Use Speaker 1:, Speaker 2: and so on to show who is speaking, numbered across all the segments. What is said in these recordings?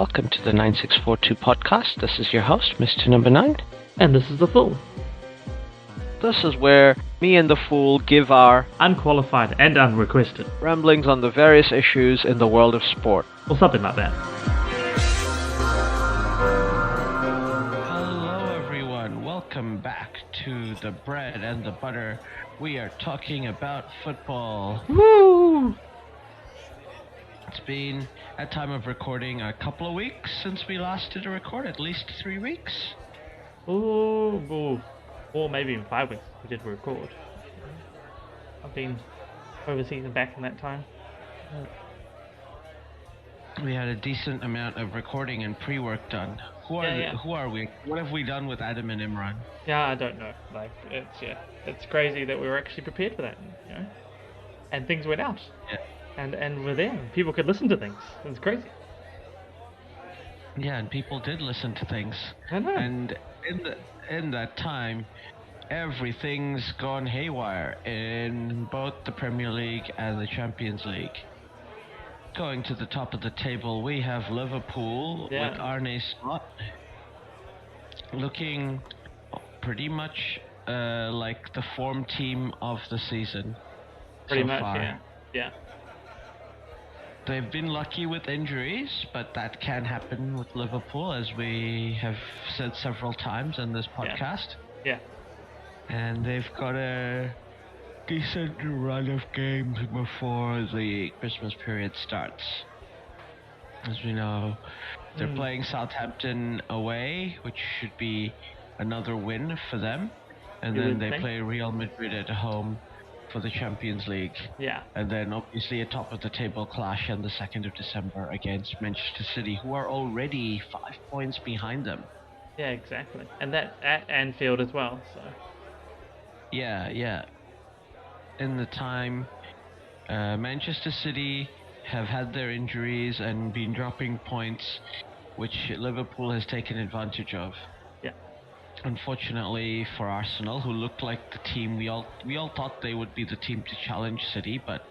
Speaker 1: Welcome to the 9642 podcast. This is your host, Mr. NumberNine.
Speaker 2: And this is the Fool.
Speaker 1: This is where me and the Fool give our
Speaker 2: Unqualified and unrequested
Speaker 1: ramblings on the various issues in the world of sport.
Speaker 2: or something like that.
Speaker 1: Hello everyone, welcome back to the bread and the butter. We are talking about football.
Speaker 2: Woo!
Speaker 1: It's been, at time of recording, a couple of weeks since we last did a record, at least 3 weeks.
Speaker 2: Ooh. Or maybe even 5 weeks we did record. I've been overseas and back in that time.
Speaker 1: We had a decent amount of recording and pre-work done. Who are we? What have we done with Adam and Imran?
Speaker 2: Yeah, I don't know. Like, it's crazy that we were actually prepared for that, you know? And things went out.
Speaker 1: Yeah.
Speaker 2: And we're there. And people could listen to things. It's crazy.
Speaker 1: Yeah, and people did listen to things.
Speaker 2: I know.
Speaker 1: And in that time, everything's gone haywire in both the Premier League and the Champions League. Going to the top of the table, we have Liverpool with Arne Slot looking pretty much like the form team of the season.
Speaker 2: Pretty
Speaker 1: so
Speaker 2: much,
Speaker 1: far.
Speaker 2: yeah.
Speaker 1: They've been lucky with injuries, but that can happen with Liverpool, as we have said several times in this podcast.
Speaker 2: Yeah.
Speaker 1: And they've got a decent run of games before the Christmas period starts. As we know, they're playing Southampton away, which should be another win for them. And then they play Real Madrid at home for the Champions League.
Speaker 2: Yeah.
Speaker 1: And then obviously a top of the table clash on the 2nd of December against Manchester City, who are already 5 points behind them.
Speaker 2: Yeah, exactly. And that at Anfield as well, so.
Speaker 1: Yeah. In the time, Manchester City have had their injuries and been dropping points, which Liverpool has taken advantage of.
Speaker 2: Yeah.
Speaker 1: Unfortunately for Arsenal, who looked like the team we all thought they would be the team to challenge City, but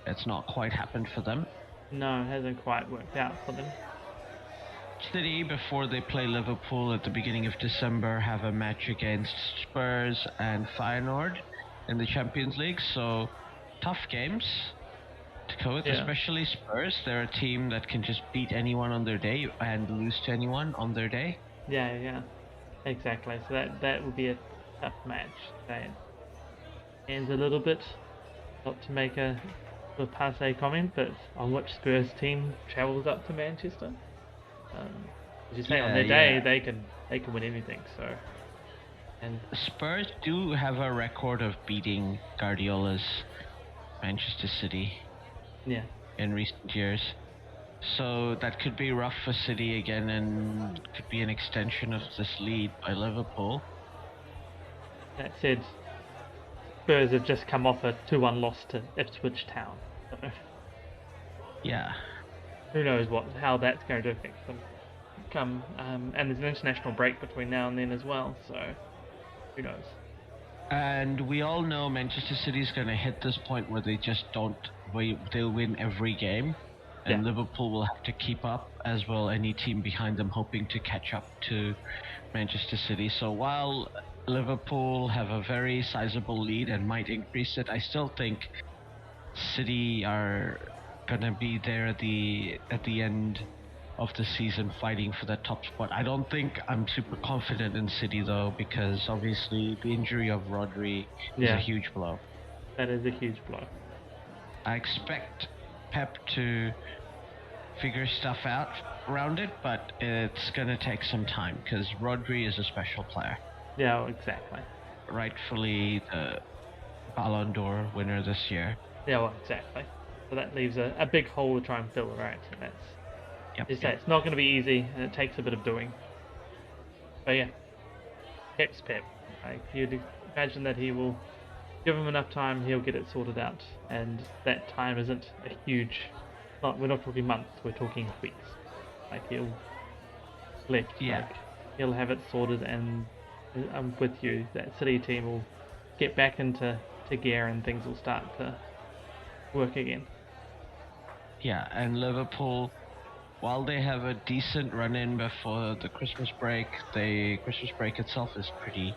Speaker 1: it's not quite happened for them.
Speaker 2: No, it hasn't quite worked out for them.
Speaker 1: City, before they play Liverpool at the beginning of December, have a match against Spurs and Feyenoord in the Champions League, so tough games to go with, especially Spurs. They're a team that can just beat anyone on their day and lose to anyone on their day.
Speaker 2: Yeah. Exactly. So that would be a tough match. That ends a little bit, not to make a passe comment, but on which Spurs team travels up to Manchester. As you say, on their day they can win anything. So, and
Speaker 1: Spurs do have a record of beating Guardiola's Manchester City.
Speaker 2: Yeah.
Speaker 1: In recent years. So that could be rough for City again, and could be an extension of this lead by Liverpool.
Speaker 2: That said, Spurs have just come off a 2-1 loss to Ipswich Town. So
Speaker 1: yeah.
Speaker 2: Who knows how that's going to affect them. And there's an international break between now and then as well, so who knows.
Speaker 1: And we all know Manchester City's going to hit this point where they just they'll win every game. And Liverpool will have to keep up, as will any team behind them, hoping to catch up to Manchester City. So while Liverpool have a very sizable lead and might increase it, I still think City are gonna be there at the end of the season fighting for that top spot. I don't think I'm super confident in City though, because obviously the injury of Rodri is a huge blow.
Speaker 2: That is a huge blow.
Speaker 1: I expect Pep to figure stuff out around it, but it's going to take some time because Rodri is a special player.
Speaker 2: Yeah, exactly.
Speaker 1: Rightfully the Ballon d'Or winner this year.
Speaker 2: Yeah, well, exactly. So that leaves a big hole to try and fill, right? And that's, it's not going to be easy, and it takes a bit of doing. But yeah, Pep's Pep. Like, you'd imagine that he will give him enough time, he'll get it sorted out, and that time isn't a huge. We're not talking months, we're talking weeks. Like, he'll he'll have it sorted, and I'm with you. That City team will get back into gear, and things will start to work again.
Speaker 1: Yeah, and Liverpool while they have a decent run-in before the Christmas break, the Christmas break itself is pretty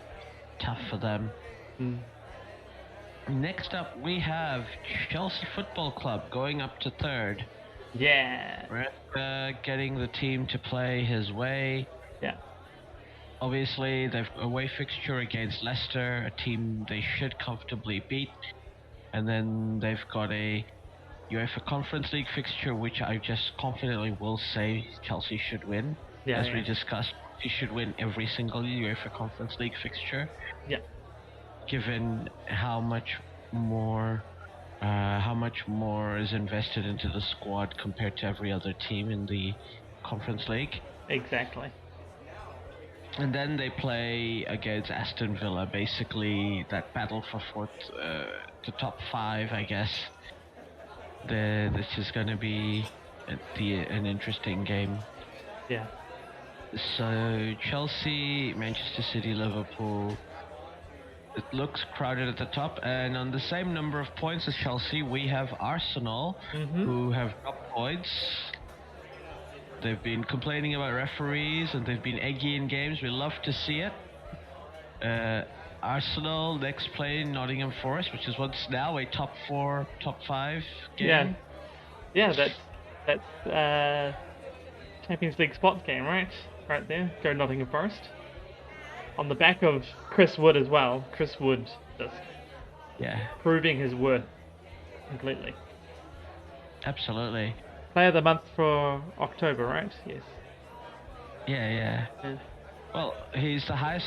Speaker 1: tough for them. Next up, we have Chelsea Football Club going up to third.
Speaker 2: Yeah.
Speaker 1: Getting the team to play his way.
Speaker 2: Yeah.
Speaker 1: Obviously, they've a away fixture against Leicester, a team they should comfortably beat. And then they've got a UEFA Conference League fixture, which I just confidently will say Chelsea should win. As we discussed, he should win every single UEFA Conference League fixture.
Speaker 2: Yeah.
Speaker 1: Given how much more is invested into the squad compared to every other team in the Conference League.
Speaker 2: Exactly.
Speaker 1: And then they play against Aston Villa, basically that battle for the top 5, I guess. This is going to be an interesting game.
Speaker 2: Yeah.
Speaker 1: So Chelsea, Manchester City, Liverpool. It looks crowded at the top, and on the same number of points as Chelsea, we have Arsenal, who have dropped points. They've been complaining about referees, and they've been eggy in games. We love to see it. Arsenal next play Nottingham Forest, which is what's now a top 4, top 5 game.
Speaker 2: Yeah, that's Champions League spot game, right there. Go Nottingham Forest. On the back of Chris Wood as well. Chris Wood just proving his worth completely.
Speaker 1: Absolutely.
Speaker 2: Player of the month for October, right? Yes.
Speaker 1: Yeah. Well, he's the highest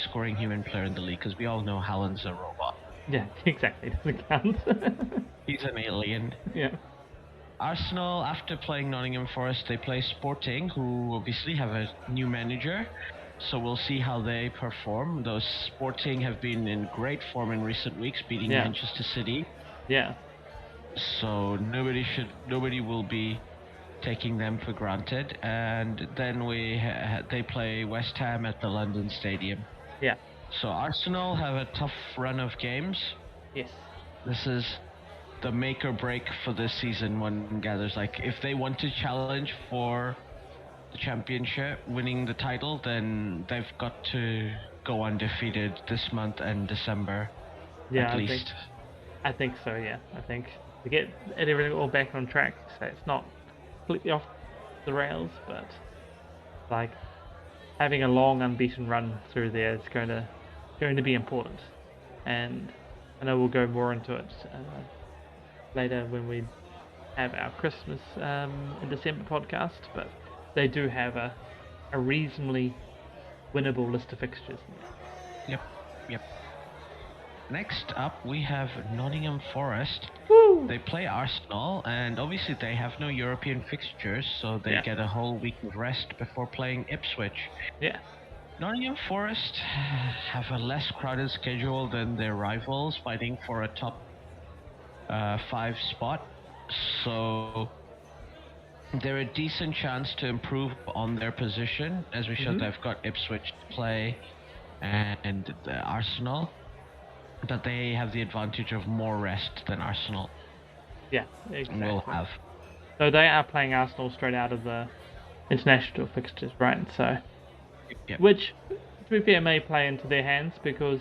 Speaker 1: scoring human player in the league, because we all know Haaland's a robot.
Speaker 2: Yeah, exactly. Doesn't count.
Speaker 1: He's an alien.
Speaker 2: Yeah.
Speaker 1: Arsenal, after playing Nottingham Forest, they play Sporting, who obviously have a new manager. So we'll see how they perform. Those Sporting have been in great form in recent weeks, beating Manchester City.
Speaker 2: Yeah.
Speaker 1: So nobody will be taking them for granted. And then they play West Ham at the London Stadium.
Speaker 2: Yeah.
Speaker 1: So Arsenal have a tough run of games.
Speaker 2: Yes.
Speaker 1: This is the make or break for this season, one gathers. Like, if they want to challenge for the championship, winning the title, then they've got to go undefeated this month and December, at least.
Speaker 2: I think so, yeah. I think to get everything all back on track, so it's not completely off the rails, but like having a long unbeaten run through there is going to be important. And I know we'll go more into it later when we have our Christmas in December podcast, but they do have a reasonably winnable list of fixtures.
Speaker 1: Yep. Next up, we have Nottingham Forest.
Speaker 2: Woo!
Speaker 1: They play Arsenal, and obviously they have no European fixtures, so they get a whole week of rest before playing Ipswich.
Speaker 2: Yeah.
Speaker 1: Nottingham Forest have a less crowded schedule than their rivals, fighting for a top 5 spot. So they're a decent chance to improve on their position. As we showed, they've got Ipswich to play and Arsenal, but they have the advantage of more rest than Arsenal.
Speaker 2: Yeah, exactly.
Speaker 1: Will have.
Speaker 2: So they are playing Arsenal straight out of the international fixtures, right? So, which, to be fair, may play into their hands, because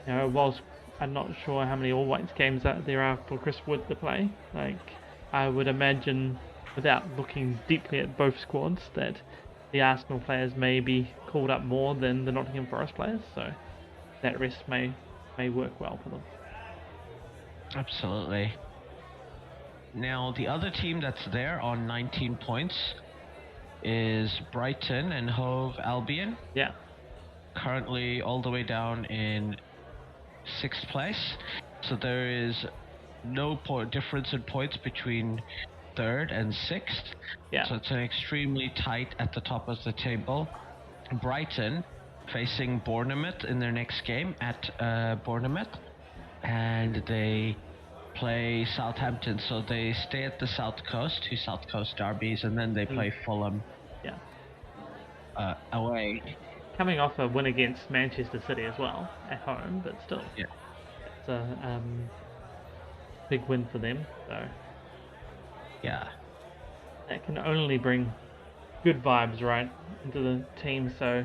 Speaker 2: whilst I'm not sure how many All Whites games there are for Chris Wood to play, like, I would imagine, without looking deeply at both squads, that the Arsenal players may be called up more than the Nottingham Forest players, so that rest may work well for them.
Speaker 1: Absolutely. Now, the other team that's there on 19 points is Brighton and Hove Albion.
Speaker 2: Yeah.
Speaker 1: Currently all the way down in 6th place. So there is no difference in points between 3rd and 6th.
Speaker 2: Yeah.
Speaker 1: So it's an extremely tight at the top of the table. Brighton facing Bournemouth in their next game at Bournemouth. And they play Southampton, so they stay at the South Coast, 2 South Coast derbies, and then they play Fulham away.
Speaker 2: Coming off a win against Manchester City as well, at home, but still.
Speaker 1: Yeah.
Speaker 2: It's a big win for them, so.
Speaker 1: Yeah.
Speaker 2: that can only bring good vibes right into the team. So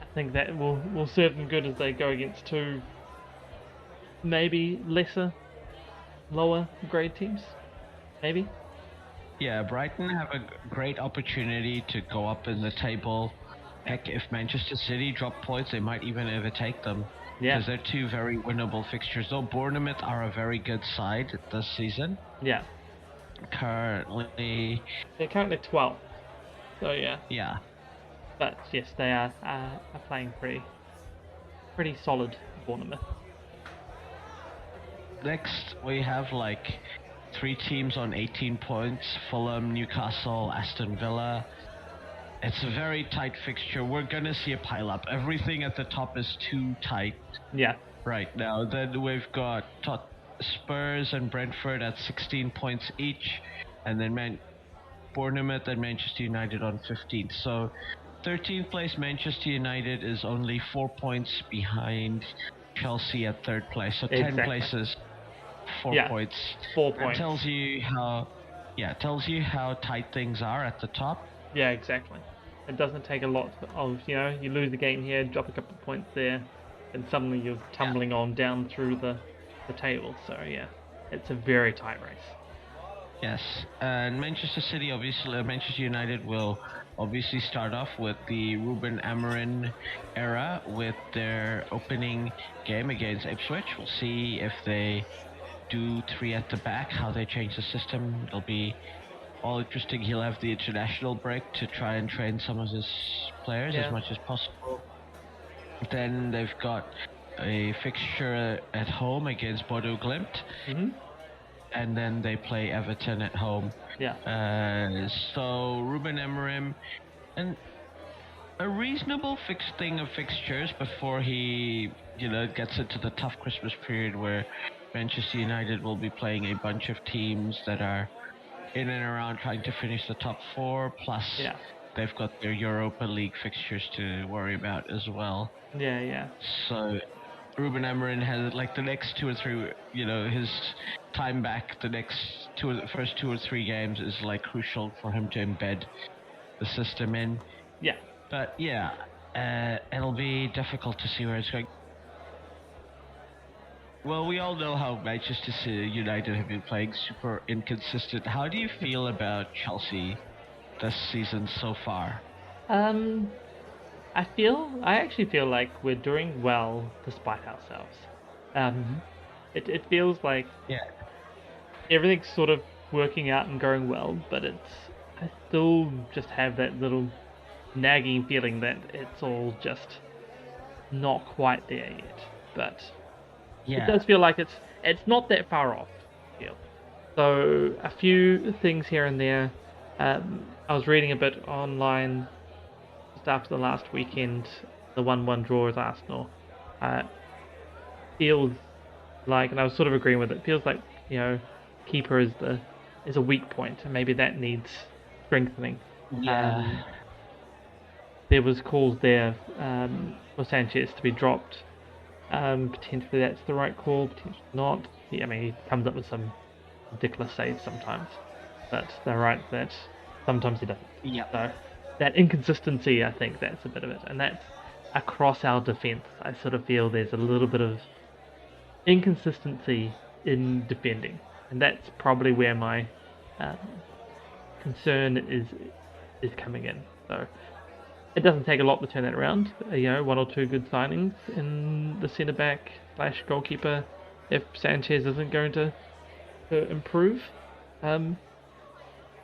Speaker 2: I think that will serve them good as they go against two maybe lower grade teams, maybe.
Speaker 1: Yeah, Brighton have a great opportunity to go up in the table. Heck, if Manchester City drop points, they might even overtake them.
Speaker 2: Yeah.
Speaker 1: Because they're two very winnable fixtures. Though Bournemouth are a very good side this season.
Speaker 2: Yeah.
Speaker 1: Currently...
Speaker 2: They're currently 12th. So yeah.
Speaker 1: Yeah.
Speaker 2: But yes, they are playing pretty solid, Bournemouth.
Speaker 1: Next, we have like 3 teams on 18 points. Fulham, Newcastle, Aston Villa. It's a very tight fixture. We're going to see a pile-up. Everything at the top is too tight right now. Then we've got Spurs and Brentford at 16 points each. And then Bournemouth and Manchester United on 15. So 13th place Manchester United is only 4 points behind Chelsea at 3rd place. So 10 places, 4 points.
Speaker 2: 4 points.
Speaker 1: That tells you how tight things are at the top.
Speaker 2: Yeah, exactly. It doesn't take a lot of, you lose the game here, drop a couple of points there, and suddenly you're tumbling on down through the table. So yeah, it's a very tight race.
Speaker 1: Yes, and Manchester United will obviously start off with the Ruben Amorim era with their opening game against Ipswich. We'll see if they do 3 at the back, how they change the system. It'll be all interesting. He'll have the international break to try and train some of his players as much as possible. Then they've got a fixture at home against Bodo Glimt.
Speaker 2: Mm-hmm.
Speaker 1: And then they play Everton at home. So Ruben Amorim, and a reasonable thing of fixtures before he, gets into the tough Christmas period where Manchester United will be playing a bunch of teams that are in and around trying to finish the top 4. Plus, they've got their Europa League fixtures to worry about as well.
Speaker 2: Yeah.
Speaker 1: So Ruben Amorim has the next 2 or 3, his time back, the first 2 or 3 games is crucial for him to embed the system in.
Speaker 2: Yeah.
Speaker 1: But it'll be difficult to see where it's going. Well, we all know how Manchester United have been playing super inconsistent. How do you feel about Chelsea this season so far?
Speaker 2: I actually feel like we're doing well despite ourselves. It feels like everything's sort of working out and going well, but I still just have that little nagging feeling that it's all just not quite there yet. But it does feel like it's not that far off. So a few things here and there. I was reading a bit online just after the last weekend, the 1-1 draw with Arsenal. Feels like, and I was sort of agreeing with it, feels like, keeper is a weak point, and maybe that needs strengthening. There was calls there for Sanchez to be dropped. Potentially that's the right call, potentially not. He comes up with some ridiculous saves sometimes, but they're right that sometimes he doesn't. So that inconsistency, I think that's a bit of it, and that's across our defence. I sort of feel there's a little bit of inconsistency in defending, and that's probably where my concern is coming in. So it doesn't take a lot to turn that around. 1 or 2 good signings in the centre back / goalkeeper. If Sanchez isn't going to improve,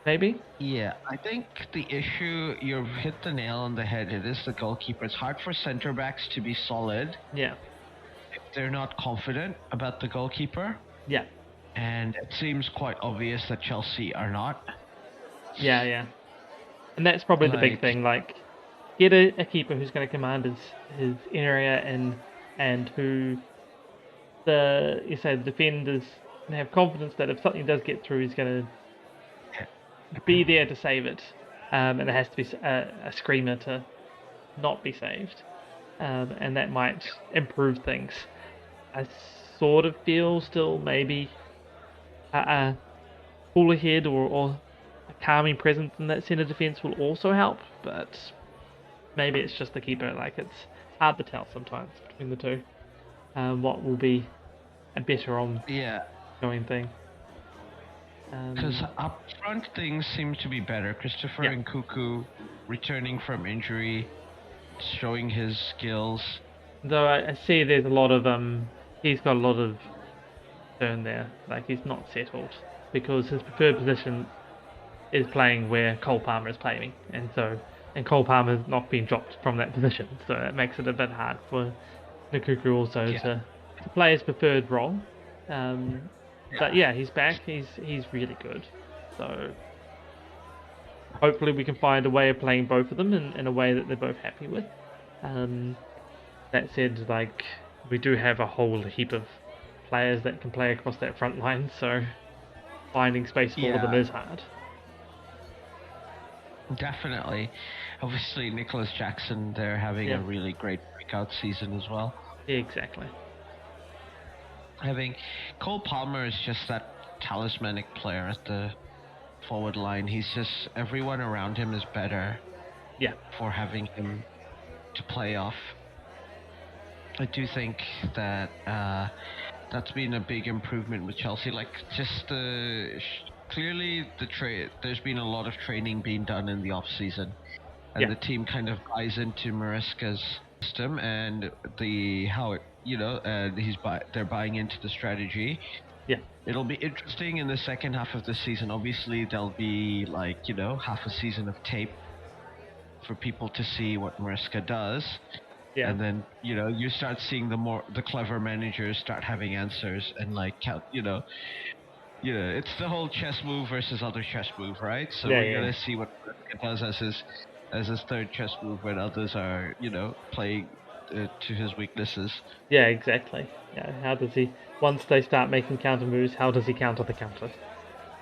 Speaker 2: maybe.
Speaker 1: Yeah, I think the issue, you've hit the nail on the head. It is the goalkeeper. It's hard for centre backs to be solid.
Speaker 2: Yeah.
Speaker 1: If they're not confident about the goalkeeper.
Speaker 2: Yeah.
Speaker 1: And it seems quite obvious that Chelsea are not.
Speaker 2: Yeah. And that's probably the big thing. Get a keeper who's going to command his area and who the defenders can have confidence that if something does get through, he's going to be there to save it. And it has to be a screamer to not be saved. And that might improve things. I sort of feel still maybe pull ahead or calming presence in that centre defence will also help, but maybe it's just the keeper. Like, it's hard to tell sometimes between the two. What will be a better ongoing thing.
Speaker 1: Because up front things seem to be better. Christopher Nkunku returning from injury, showing his skills.
Speaker 2: Though I see there's a lot of he's got a lot of turn there. Like, he's not settled because his preferred position is playing where Cole Palmer is playing, and Cole Palmer's not been dropped from that position, so it makes it a bit hard for Nkunku also to play his preferred role. But yeah, he's back. He's really good. So hopefully we can find a way of playing both of them in a way that they're both happy with. That said, like, we do have a whole heap of players that can play across that front line, so finding space for them is hard.
Speaker 1: Definitely. Obviously, Nicholas Jackson, they're having a really great breakout season as well.
Speaker 2: Yeah, exactly.
Speaker 1: Having Cole Palmer is just that talismanic player at the forward line. He's just, everyone around him is better for having him to play off. I do think that that's been a big improvement with Chelsea. Like, just clearly there's been a lot of training being done in the off season, and the team kind of buys into Maresca's system and they're buying into the strategy.
Speaker 2: Yeah,
Speaker 1: it'll be interesting in the second half of the season. Obviously, there'll be half a season of tape for people to see what Maresca does. Yeah. And then, you start seeing the clever managers start having answers and it's the whole chess move versus other chess move, right? So we're gonna see what Maresca does as his third chess move when others are, playing to his weaknesses.
Speaker 2: Yeah, exactly. Yeah, how does he, once they start making counter moves, how does he counter the counter?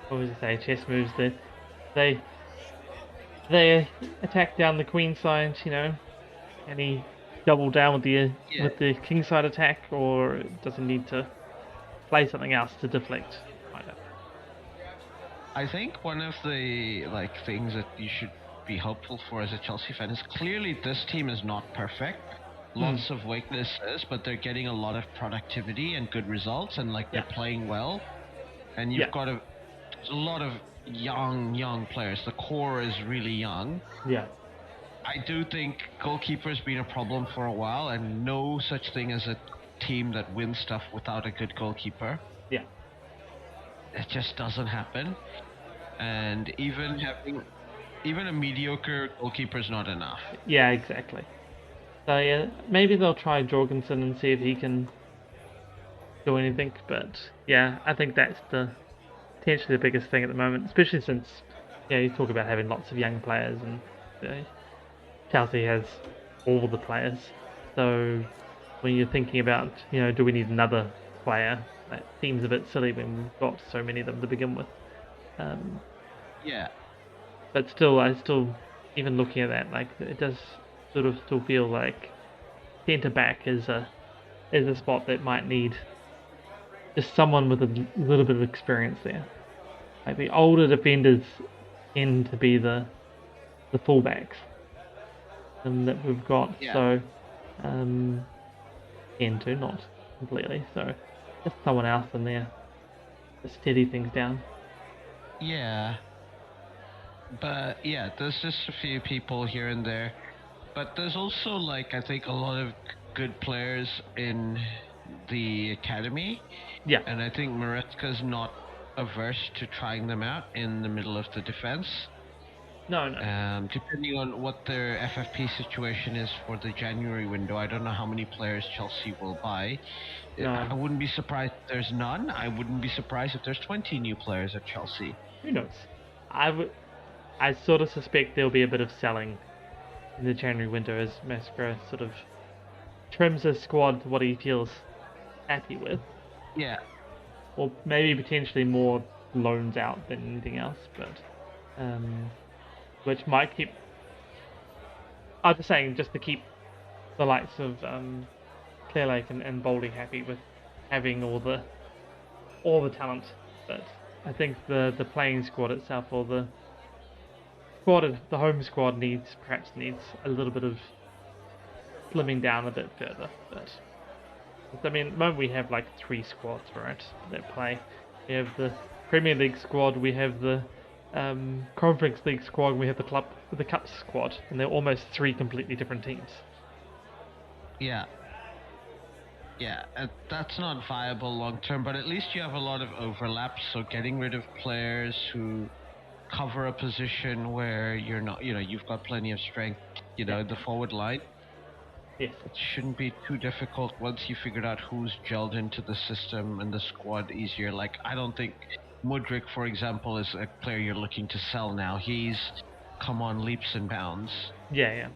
Speaker 2: What was it say? Chess moves, they attack down the queen side, and he double down with the king side attack, or does he need to play something else to deflect?
Speaker 1: I think one of the things that you should be hopeful for as a Chelsea fan is clearly this team is not perfect. Lots of weaknesses, but they're getting a lot of productivity and good results, and they're playing well. And you've got a lot of young players. The core is really young.
Speaker 2: Yeah.
Speaker 1: I do think goalkeeper's been a problem for a while, and no such thing as a team that wins stuff without a good goalkeeper.
Speaker 2: Yeah.
Speaker 1: It just doesn't happen. And even a mediocre goalkeeper is not enough.
Speaker 2: Yeah, exactly. So maybe they'll try Jorgensen and see if he can do anything. But I think that's potentially the biggest thing at the moment, especially since you talk about having lots of young players, and Chelsea has all the players. So when you're thinking about do we need another player, that seems a bit silly when we've got so many of them to begin with. But still, even looking at that, it does sort of still feel like centre back is a spot that might need just someone with a little bit of experience there. Like, the older defenders tend to be the fullbacks that we've got. So tend to, not completely. So just someone else in there to steady things down.
Speaker 1: Yeah. But there's just a few people here and there. But there's also I think a lot of good players in the academy.
Speaker 2: Yeah.
Speaker 1: And I think Maresca's not averse to trying them out in the middle of the defense.
Speaker 2: No.
Speaker 1: Depending on what their FFP situation is for the January window, I don't know how many players Chelsea will buy. No. I wouldn't be surprised if there's none. I wouldn't be surprised if there's 20 new players at Chelsea.
Speaker 2: Who knows? I sort of suspect there'll be a bit of selling in the January window as Maresca sort of trims his squad to what he feels happy with.
Speaker 1: Yeah.
Speaker 2: Or maybe potentially more loans out than anything else, but which might keep. I'm just saying, just to keep the likes of Clearlake and Boldy happy with having all the talent. But I think the playing squad itself, or the the home squad perhaps needs a little bit of slimming down a bit further. But I mean, at the moment we have like 3 squads, right, that play. We have the Premier League squad, we have the Conference League squad, and we have the Cup squad, and they're almost 3 completely different teams.
Speaker 1: Yeah. Yeah, that's not viable long term, but at least you have a lot of overlap, so getting rid of players who cover a position where you're not, you've got plenty of strength, in the forward line.
Speaker 2: Yes.
Speaker 1: It shouldn't be too difficult once you figured out who's gelled into the system and the squad easier. Like, I don't think Mudryk, for example, is a player you're looking to sell now. He's come on leaps and bounds.
Speaker 2: Yeah.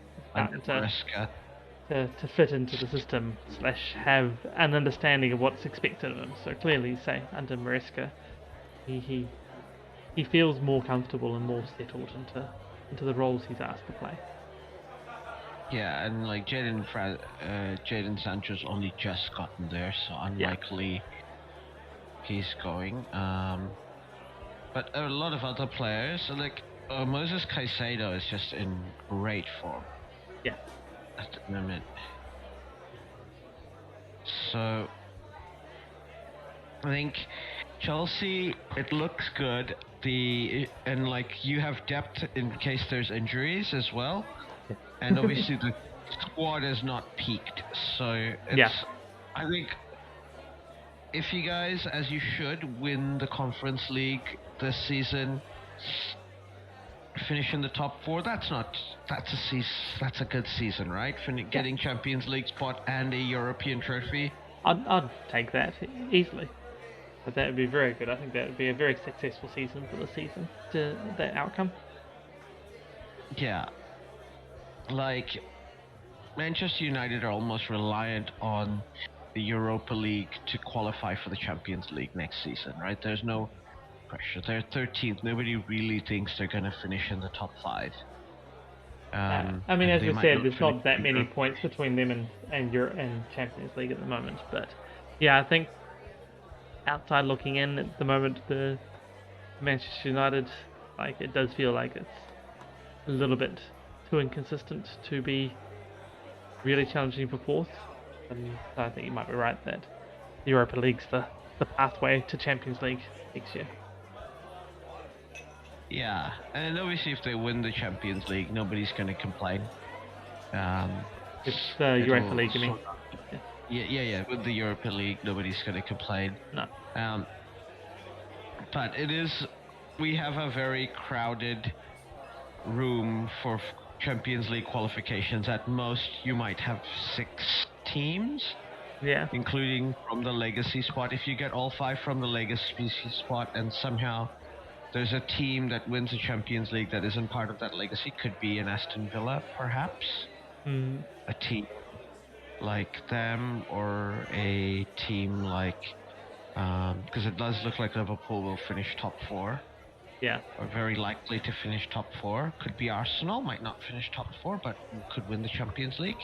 Speaker 2: To fit into the system / have an understanding of what's expected of him. So clearly, say under Maresca, he feels more comfortable and more settled into the roles he's asked to play.
Speaker 1: Yeah, and like Jadon Sancho's only just gotten there, so unlikely he's going. But a lot of other players, like Moses Caicedo, is just in great form.
Speaker 2: Yeah.
Speaker 1: At the moment. So I think Chelsea, it looks good. And like you have depth in case there's injuries as well. And obviously the squad is not peaked. So I think if you guys, as you should, win the Conference League this season, finish in the top 4, that's a good season, right? Getting Champions League spot and a European trophy.
Speaker 2: I'd take that easily. But that would be very good. I think that would be a very successful season for the season, that outcome.
Speaker 1: Yeah. Like, Manchester United are almost reliant on the Europa League to qualify for the Champions League next season, right? There's no pressure. They're 13th. Nobody really thinks they're going to finish in the top 5.
Speaker 2: I mean, as we said, there's not that many points between them and Champions League at the moment. But yeah, I think outside looking in at the moment, the Manchester United, like, it does feel like it's a little bit too inconsistent to be really challenging for 4th. So I think you might be right that the Europa League's the pathway to Champions League next year.
Speaker 1: Yeah, and obviously if they win the Champions League, nobody's going to complain.
Speaker 2: It's the Europa League, you mean?
Speaker 1: Yeah. With the Europa League, nobody's going to complain.
Speaker 2: No.
Speaker 1: But we have a very crowded room for Champions League qualifications. At most, you might have 6 teams.
Speaker 2: Yeah.
Speaker 1: Including from the legacy spot. If you get all 5 from the legacy spot and somehow there's a team that wins the Champions League that isn't part of that legacy, could be an Aston Villa, perhaps. A team like them, or a team like, because it does look like Liverpool will finish top 4.
Speaker 2: Yeah.
Speaker 1: Are very likely to finish top 4. Could be Arsenal, might not finish top 4, but could win the Champions League.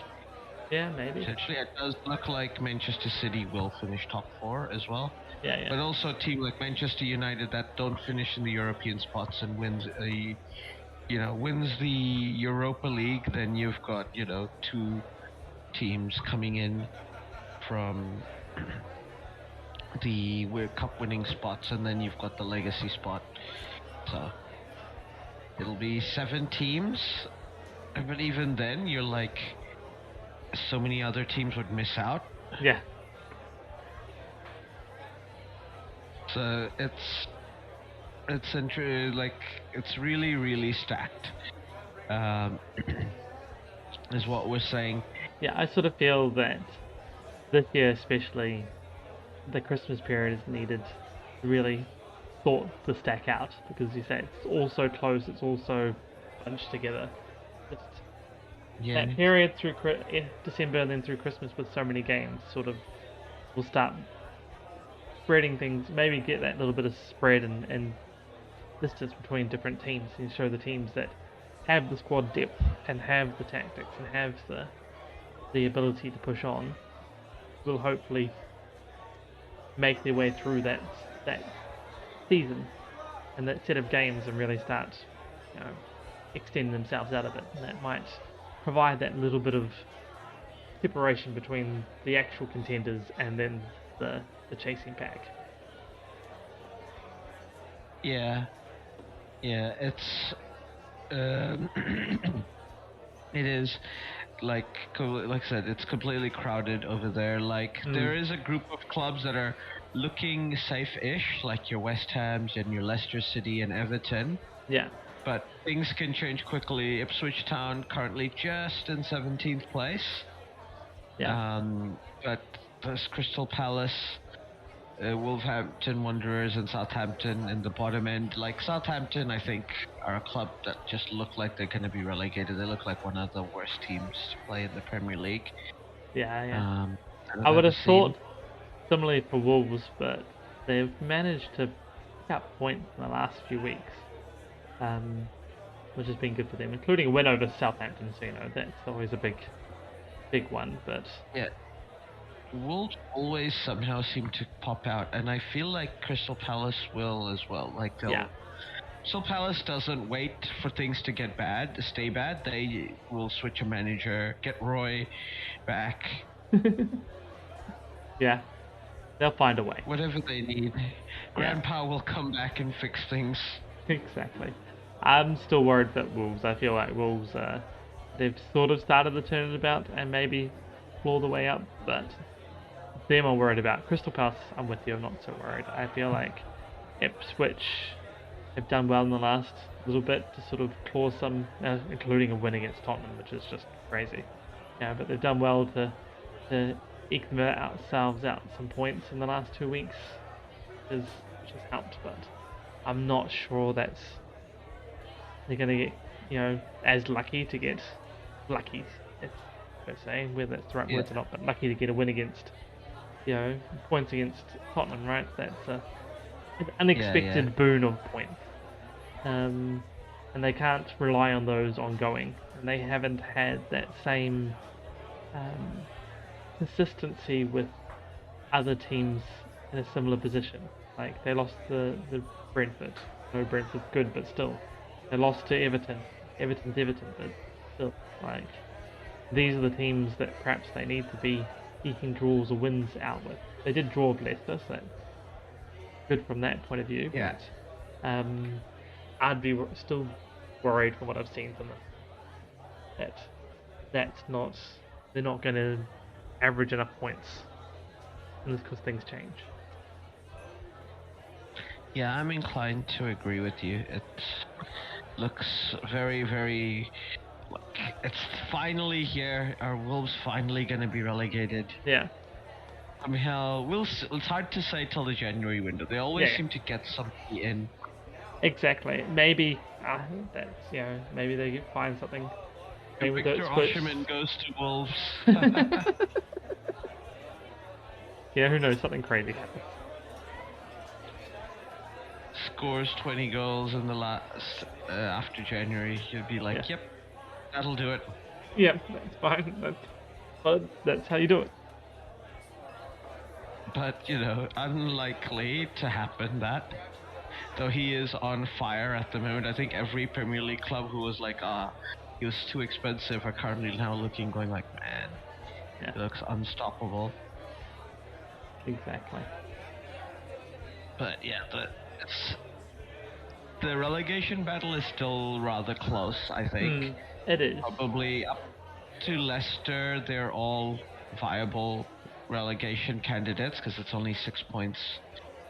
Speaker 2: Yeah, maybe.
Speaker 1: Essentially, it does look like Manchester City will finish top 4 as well.
Speaker 2: Yeah.
Speaker 1: But also a team like Manchester United that don't finish in the European spots and wins the Europa League, then you've got, 2 teams coming in from the Cup winning spots, and then you've got the legacy spot. So it'll be 7 teams, but even then, you're like, so many other teams would miss out.
Speaker 2: Yeah.
Speaker 1: So it's really, really stacked. Is what we're saying.
Speaker 2: Yeah, I sort of feel that this year especially, the Christmas period is needed to really sort the stack out, because you say it's all so close, it's all so bunched together. That period through December and then through Christmas with so many games sort of will start spreading things, maybe get that little bit of spread and distance between different teams, and show the teams that have the squad depth and have the tactics and have the ability to push on will hopefully make their way through that season and that set of games and really start extend themselves out of it, and that might provide that little bit of separation between the actual contenders and then the chasing pack.
Speaker 1: Yeah, it's it is like I said, it's completely crowded over there. Like there is a group of clubs that are looking safe-ish, like your West Hams and your Leicester City and Everton.
Speaker 2: Yeah.
Speaker 1: But things can change quickly. Ipswich Town currently just in 17th place.
Speaker 2: Yeah.
Speaker 1: But there's Crystal Palace, Wolverhampton Wanderers, and Southampton in the bottom end. Like Southampton, I think, are a club that just look like they're going to be relegated. They look like one of the worst teams to play in the Premier League.
Speaker 2: Yeah. I would have thought similarly for Wolves, but they've managed to pick up points in the last few weeks, which has been good for them, including a win over Southampton. So that's always a big one. But
Speaker 1: yeah. Wolves always somehow seem to pop out, and I feel like Crystal Palace will as well. Like Crystal Palace doesn't wait for things to get bad, to stay bad. They will switch a manager, get Roy back.
Speaker 2: Yeah, they'll find a way.
Speaker 1: Whatever they need. Grandpa will come back and fix things.
Speaker 2: Exactly. I'm still worried about Wolves. I feel like Wolves, they've sort of started to turn it about and maybe claw the way up, but them I'm worried about. Crystal Palace, I'm with you, I'm not so worried. I feel like Ipswich have done well in the last little bit to sort of claw some, including a win against Tottenham, which is just crazy. Yeah, but they've done well to eke themselves out some points in the last 2 weeks, which has helped, but I'm not sure they're going to get, as lucky to get lucky, per se, whether that's the right words or not, but lucky to get a win against, points against Tottenham, right? That's an unexpected boon of points. And they can't rely on those ongoing, and they haven't had that same consistency with other teams in a similar position. Like they lost the Brentford. No, Brentford's good, but still. They lost to Everton. Everton's Everton, but still, like, these are the teams that perhaps they need to be eking draws or wins out with. They did draw with Leicester, so good from that point of view.
Speaker 1: Yeah.
Speaker 2: But, I'd be still worried from what I've seen from them. They're not going to average enough points, and it's because things change.
Speaker 1: Yeah, I'm inclined to agree with you. It looks very, very like it's finally here. Are Wolves finally going to be relegated?
Speaker 2: Yeah.
Speaker 1: Somehow, it's hard to say till the January window. They always seem to get something in.
Speaker 2: Exactly. Maybe that's maybe they find something. Maybe
Speaker 1: Victor Osimhen goes to Wolves.
Speaker 2: Yeah, who knows? Something crazy happens.
Speaker 1: Scores 20 goals in the last after January. You'd be like, yep, that'll do it.
Speaker 2: Yep, that's fine. That's how you do it.
Speaker 1: But unlikely to happen. That though he is on fire at the moment. I think every Premier League club who was like, he was too expensive, are currently now going like, man, he looks unstoppable.
Speaker 2: Exactly.
Speaker 1: But the relegation battle is still rather close, I think.
Speaker 2: It is.
Speaker 1: Probably up to Leicester, they're all viable relegation candidates because it's only 6 points.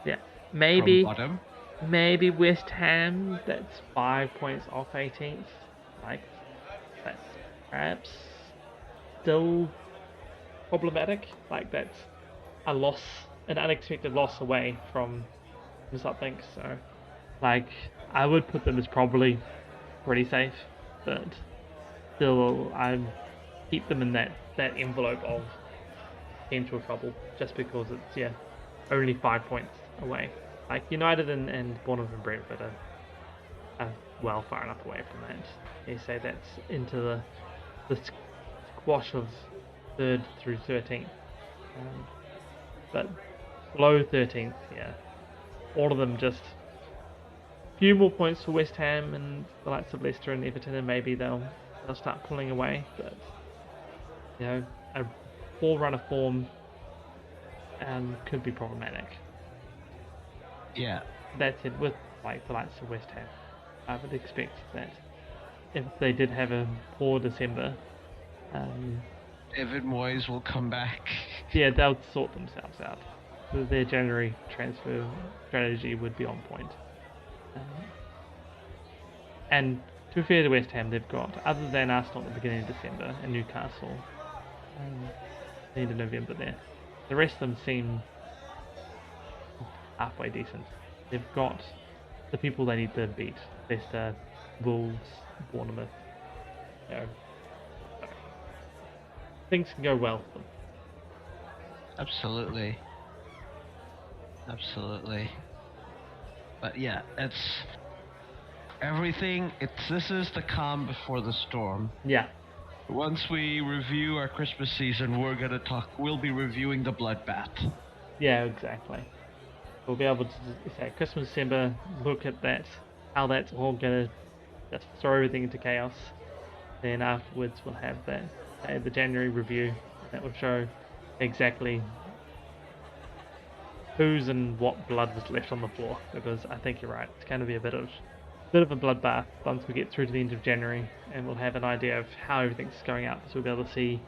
Speaker 2: Yeah, maybe
Speaker 1: from bottom.
Speaker 2: Maybe West Ham, that's 5 points off 18th. Like, that's perhaps still problematic. Like, that's a loss, an unexpected loss away from something. So, like, I would put them as probably pretty safe, but still, I keep them in that envelope of potential trouble, just because it's only 5 points away. Like United and Bournemouth and Brentford are well far enough away from that. You say that's into the squash of 3rd through 13th, but below 13th, all of them just few more points for West Ham and the likes of Leicester and Everton, and maybe they'll start pulling away. But a poor run of form could be problematic.
Speaker 1: Yeah.
Speaker 2: That's it with the likes of West Ham. I would expect that if they did have a poor December,
Speaker 1: David Moyes will come back.
Speaker 2: Yeah, they'll sort themselves out. Their January transfer strategy would be on point. And to be fair to West Ham, they've got, other than Arsenal at the beginning of December and Newcastle the end of November there, the rest of them seem halfway decent. They've got the people they need to beat: Leicester, Wolves, Bournemouth. Things can go well for them.
Speaker 1: Absolutely. But yeah, it's everything. This is the calm before the storm.
Speaker 2: Yeah.
Speaker 1: Once we review our Christmas season, we'll be reviewing the bloodbath.
Speaker 2: Yeah, exactly. We'll be able to say Christmas, December, look at that, how that's all gonna just throw everything into chaos. Then afterwards we'll have the January review that will show exactly whose and what blood was left on the floor, because I think you're right, it's going to be a bit of a bloodbath once we get through to the end of January, and we'll have an idea of how everything's going out, so we'll be able to see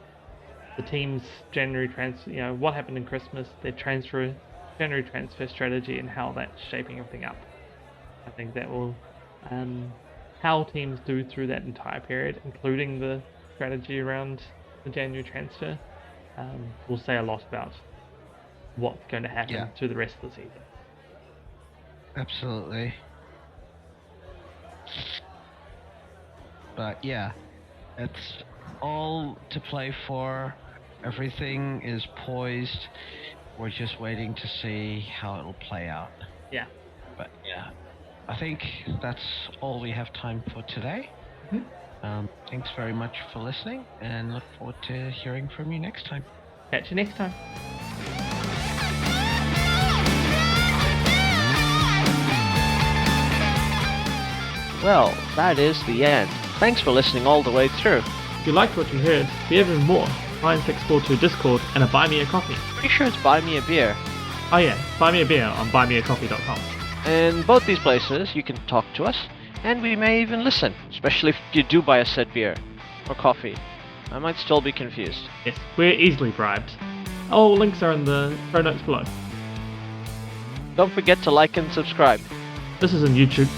Speaker 2: the team's January transfer, what happened in Christmas, their January transfer strategy, and how that's shaping everything up. I think that will how teams do through that entire period, including the strategy around the January transfer, will say a lot about what's going to happen through the rest of the season.
Speaker 1: Absolutely. But yeah, it's all to play for. Everything is poised. We're just waiting to see how it'll play out.
Speaker 2: Yeah.
Speaker 1: But yeah, I think that's all we have time for today.
Speaker 2: Mm-hmm.
Speaker 1: Thanks very much for listening, and look forward to hearing from you next time.
Speaker 2: Catch you next time.
Speaker 3: Well, that is the end. Thanks for listening all the way through.
Speaker 2: If you liked what you heard, we have even more. NineSixFourTwo Discord and a Buy Me a Coffee.
Speaker 3: Pretty sure it's Buy Me a Beer.
Speaker 2: Oh yeah, buy me a beer on buymeacoffee.com.
Speaker 3: In both these places, you can talk to us, and we may even listen, especially if you do buy a said beer or coffee. I might still be confused.
Speaker 2: Yes, we're easily bribed. All links are in the show notes below.
Speaker 3: Don't forget to like and subscribe.
Speaker 2: This is on YouTube.